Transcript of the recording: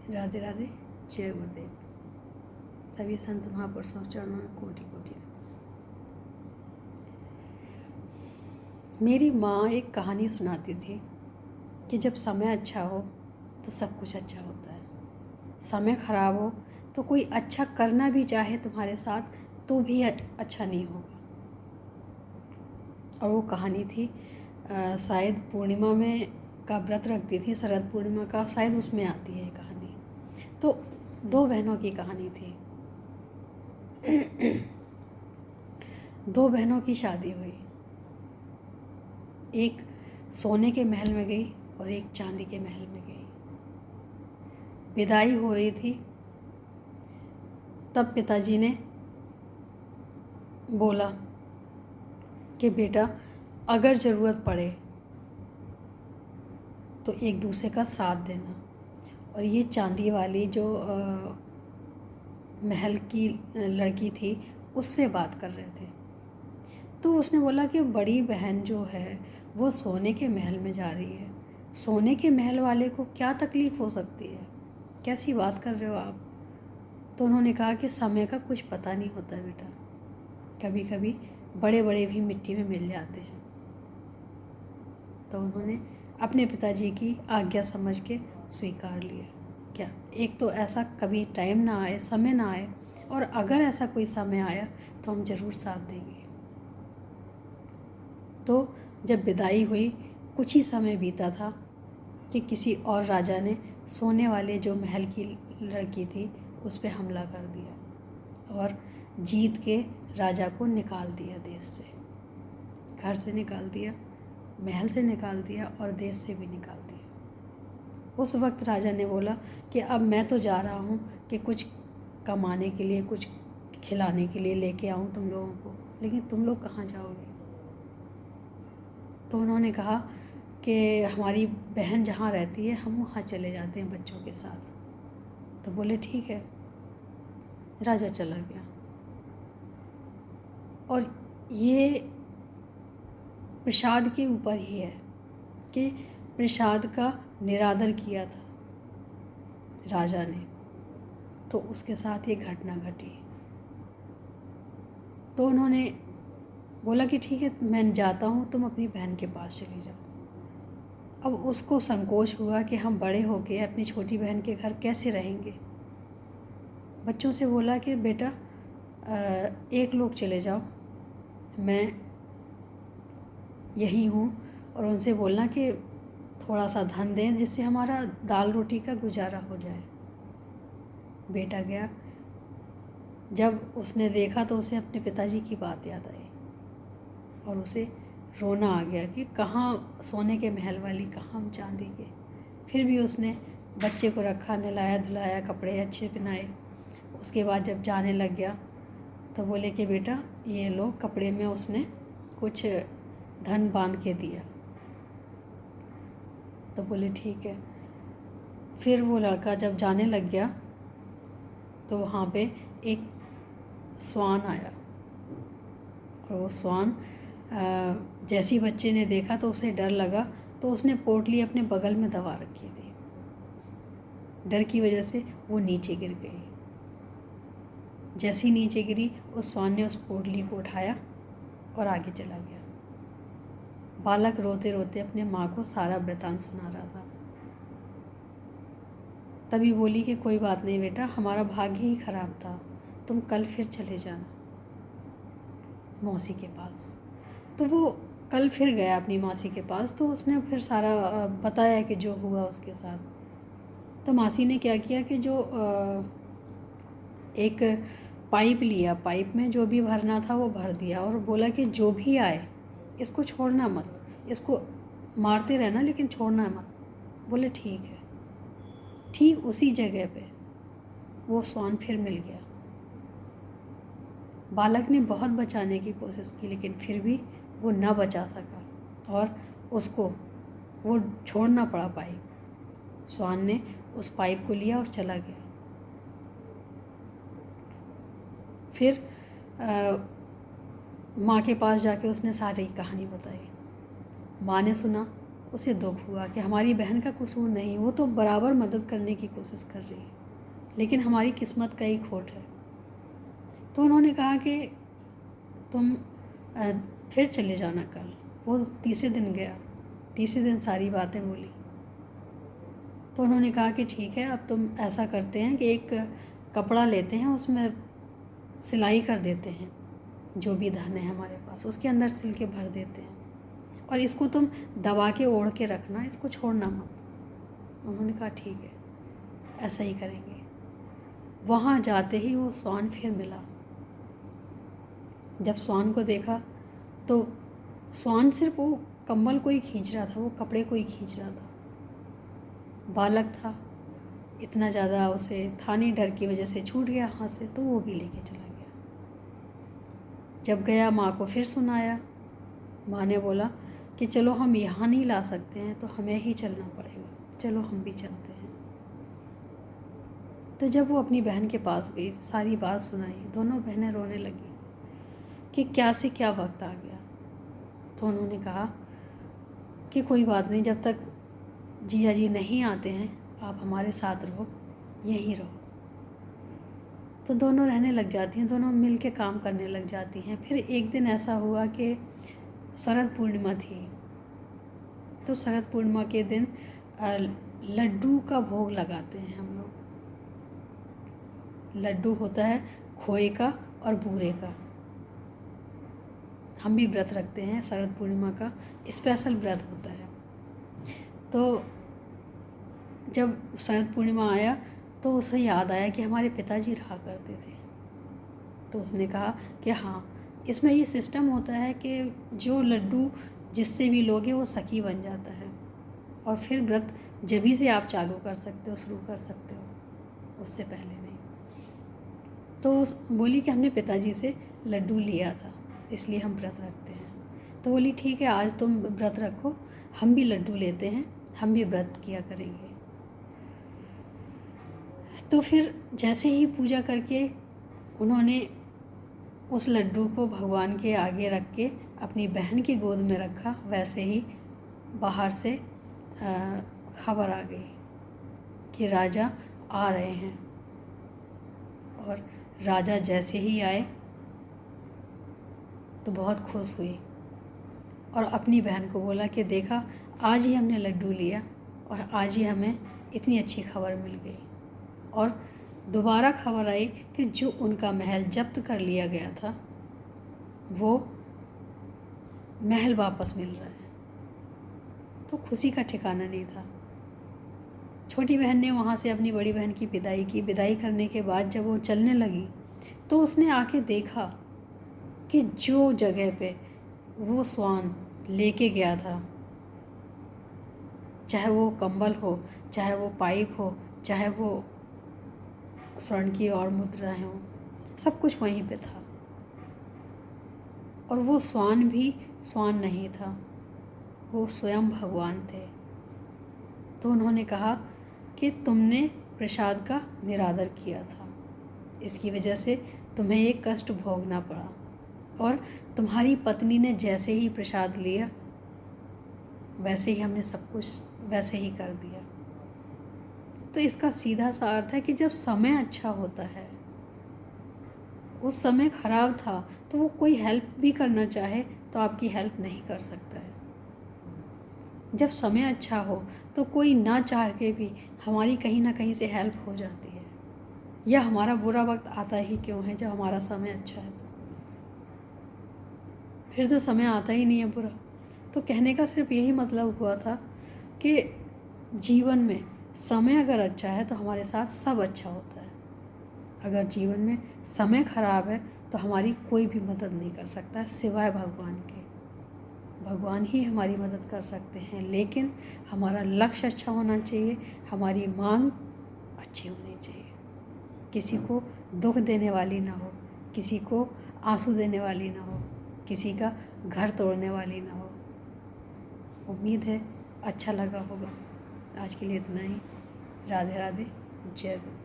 राधे राधे। जय गुरुदेव। सभी संत महापुरुषों चरणों में कोटि कोटि। मेरी माँ एक कहानी सुनाती थी कि जब समय अच्छा हो तो सब कुछ अच्छा होता है, समय ख़राब हो तो कोई अच्छा करना भी चाहे तुम्हारे साथ तो भी अच्छा नहीं होगा। और वो कहानी थी शायद पूर्णिमा में का व्रत रखती थी, शरद पूर्णिमा का, शायद उसमें आती है कहानी। तो दो बहनों की कहानी थी। दो बहनों की शादी हुई, एक सोने के महल में गई और एक चांदी के महल में गई। विदाई हो रही थी, तब पिताजी ने बोला कि बेटा अगर ज़रूरत पड़े तो एक दूसरे का साथ देना। और ये चांदी वाली जो महल की लड़की थी उससे बात कर रहे थे। तो उसने बोला कि बड़ी बहन जो है वो सोने के महल में जा रही है, सोने के महल वाले को क्या तकलीफ़ हो सकती है, कैसी बात कर रहे हो आप। तो उन्होंने कहा कि समय का कुछ पता नहीं होता बेटा, कभी कभी बड़े बड़े भी मिट्टी में मिल जाते हैं। तो उन्होंने अपने पिताजी की आज्ञा समझ के स्वीकार लिया। क्या एक तो ऐसा कभी टाइम ना आए, समय ना आए, और अगर ऐसा कोई समय आया तो हम ज़रूर साथ देंगे। तो जब विदाई हुई कुछ ही समय बीता था कि किसी और राजा ने सोने वाले जो महल की लड़की थी उस पर हमला कर दिया और जीत के राजा को निकाल दिया, देश से, घर से निकाल दिया, महल से निकाल दिया और देश से भी निकाल दिया। उस वक्त राजा ने बोला कि अब मैं तो जा रहा हूँ कि कुछ कमाने के लिए, कुछ खिलाने के लिए लेके आऊँ तुम लोगों को, लेकिन तुम लोग कहाँ जाओगे। तो उन्होंने कहा कि हमारी बहन जहाँ रहती है हम वहाँ चले जाते हैं बच्चों के साथ। तो बोले ठीक है। राजा चला गया और ये प्रसाद के ऊपर ही है कि प्रसाद का निरादर किया था राजा ने, तो उसके साथ ये घटना घटी। तो उन्होंने बोला कि ठीक है मैं जाता हूँ, तुम अपनी बहन के पास चली जाओ। अब उसको संकोच हुआ कि हम बड़े हो गए अपनी छोटी बहन के घर कैसे रहेंगे। बच्चों से बोला कि बेटा एक लोग चले जाओ, मैं यही हूँ, और उनसे बोलना कि थोड़ा सा धन दें जिससे हमारा दाल रोटी का गुजारा हो जाए। बेटा गया, जब उसने देखा तो उसे अपने पिताजी की बात याद आई और उसे रोना आ गया कि कहाँ सोने के महल वाली, कहाँ हम चांदी के। फिर भी उसने बच्चे को रखा, नहलाया धुलाया, कपड़े अच्छे पहनाए। उसके बाद जब जाने लग गया तो बोले कि बेटा ये लो, कपड़े में उसने कुछ धन बांध के दिया। तो बोले ठीक है। फिर वो लड़का जब जाने लग गया तो वहाँ पे एक स्वान आया और वो स्वान जैसे ही बच्चे ने देखा तो उसे डर लगा, तो उसने पोटली अपने बगल में दबा रखी थी। डर की वजह से वो नीचे गिर गई। जैसे ही नीचे गिरी उस स्वान ने उस पोटली को उठाया और आगे चला गया। बालक रोते रोते अपने माँ को सारा वृतांत सुना रहा था। तभी बोली कि कोई बात नहीं बेटा, हमारा भाग्य ही खराब था, तुम कल फिर चले जाना मौसी के पास। तो वो कल फिर गया अपनी मासी के पास। तो उसने फिर सारा बताया कि जो हुआ उसके साथ। तो मासी ने क्या किया कि जो एक पाइप लिया, पाइप में जो भी भरना था वो भर दिया और बोला कि जो भी आए इसको छोड़ना मत, इसको मारते रहना लेकिन छोड़ना मत। बोले ठीक है। ठीक उसी जगह पे वो स्वान फिर मिल गया। बालक ने बहुत बचाने की कोशिश की लेकिन फिर भी वो ना बचा सका और उसको वो छोड़ना पड़ा पाइप। स्वान ने उस पाइप को लिया और चला गया। फिर माँ के पास जाके उसने सारी कहानी बताई। माँ ने सुना, उसे दुख हुआ कि हमारी बहन का कसूर नहीं, वो तो बराबर मदद करने की कोशिश कर रही है, लेकिन हमारी किस्मत का ही खोट है। तो उन्होंने कहा कि तुम फिर चले जाना कल। वो तीसरे दिन गया, तीसरे दिन सारी बातें बोली। तो उन्होंने कहा कि ठीक है, अब तुम ऐसा करते हैं कि एक कपड़ा लेते हैं, उसमें सिलाई कर देते हैं, जो भी धन है हमारे पास उसके अंदर सिल के भर देते हैं, और इसको तुम दबा के ओढ़ के रखना, इसको छोड़ना मत। उन्होंने कहा ठीक है, ऐसा ही करेंगे। वहाँ जाते ही वो स्वान फिर मिला। जब स्वान को देखा तो स्वान सिर्फ वो कंबल को ही खींच रहा था, वो कपड़े को ही खींच रहा था। बालक था, इतना ज़्यादा उसे था नहीं, डर की वजह से छूट गया हाथ से, तो वो भी लेके चला गया। जब गया माँ को फिर सुनाया। माँ ने बोला कि चलो हम यहाँ नहीं ला सकते हैं, तो हमें ही चलना पड़ेगा, चलो हम भी चलते हैं। तो जब वो अपनी बहन के पास गई, सारी बात सुनाई, दोनों बहनें रोने लगी कि क्या से क्या वक्त आ गया। तो उन्होंने कहा कि कोई बात नहीं, जब तक जीजा जी नहीं आते हैं आप हमारे साथ रहो, यहीं रहो। तो दोनों रहने लग जाती हैं, दोनों मिल के काम करने लग जाती हैं। फिर एक दिन ऐसा हुआ कि शरद पूर्णिमा थी। तो शरद पूर्णिमा के दिन लड्डू का भोग लगाते हैं हम लोग। लड्डू होता है खोए का और बूरे का। हम भी व्रत रखते हैं, शरद पूर्णिमा का स्पेशल व्रत होता है। तो जब शरद पूर्णिमा आया तो उसे याद आया कि हमारे पिताजी रहा करते थे। तो उसने कहा कि हाँ, इसमें ये सिस्टम होता है कि जो लड्डू जिससे भी लोगे वो सखी बन जाता है, और फिर व्रत जब ही से आप चालू कर सकते हो, शुरू कर सकते हो, उससे पहले नहीं। तो बोली कि हमने पिताजी से लड्डू लिया था, इसलिए हम व्रत रखते हैं। तो बोली ठीक है, आज तुम व्रत रखो, हम भी लड्डू लेते हैं, हम भी व्रत किया करेंगे। तो फिर जैसे ही पूजा करके उन्होंने उस लड्डू को भगवान के आगे रख के अपनी बहन की गोद में रखा, वैसे ही बाहर से खबर आ गई कि राजा आ रहे हैं। और राजा जैसे ही आए तो बहुत खुश हुई और अपनी बहन को बोला कि देखा, आज ही हमने लड्डू लिया और आज ही हमें इतनी अच्छी खबर मिल गई। और दोबारा खबर आई कि जो उनका महल जब्त कर लिया गया था वो महल वापस मिल रहा है। तो खुशी का ठिकाना नहीं था। छोटी बहन ने वहाँ से अपनी बड़ी बहन की विदाई की। विदाई करने के बाद जब वो चलने लगी तो उसने आके देखा कि जो जगह पे वो स्वान लेके गया था, चाहे वो कंबल हो, चाहे वो पाइप हो, चाहे वो स्वर्ण की और मुद्राएं हों, सब कुछ वहीं पे था। और वो स्वान भी स्वान नहीं था, वो स्वयं भगवान थे। तो उन्होंने कहा कि तुमने प्रसाद का निरादर किया था, इसकी वजह से तुम्हें एक कष्ट भोगना पड़ा, और तुम्हारी पत्नी ने जैसे ही प्रसाद लिया वैसे ही हमने सब कुछ वैसे ही कर दिया। तो इसका सीधा सा अर्थ है कि जब समय अच्छा होता है, उस समय ख़राब था तो वो कोई हेल्प भी करना चाहे तो आपकी हेल्प नहीं कर सकता है। जब समय अच्छा हो तो कोई ना चाह के भी हमारी कहीं ना कहीं से हेल्प हो जाती है। या हमारा बुरा वक्त आता ही क्यों है जब हमारा समय अच्छा है, तो फिर तो समय आता ही नहीं है बुरा। तो कहने का सिर्फ यही मतलब हुआ था कि जीवन में समय अगर अच्छा है तो हमारे साथ सब अच्छा होता है। अगर जीवन में समय ख़राब है तो हमारी कोई भी मदद नहीं कर सकता है सिवाय भगवान के। भगवान ही हमारी मदद कर सकते हैं, लेकिन हमारा लक्ष्य अच्छा होना चाहिए, हमारी मांग अच्छी होनी चाहिए, किसी को दुख देने वाली ना हो, किसी को आंसू देने वाली ना हो, किसी का घर तोड़ने वाली ना हो। उम्मीद है अच्छा लगा होगा। आज के लिए इतना ही। राधे राधे, जय गुरु।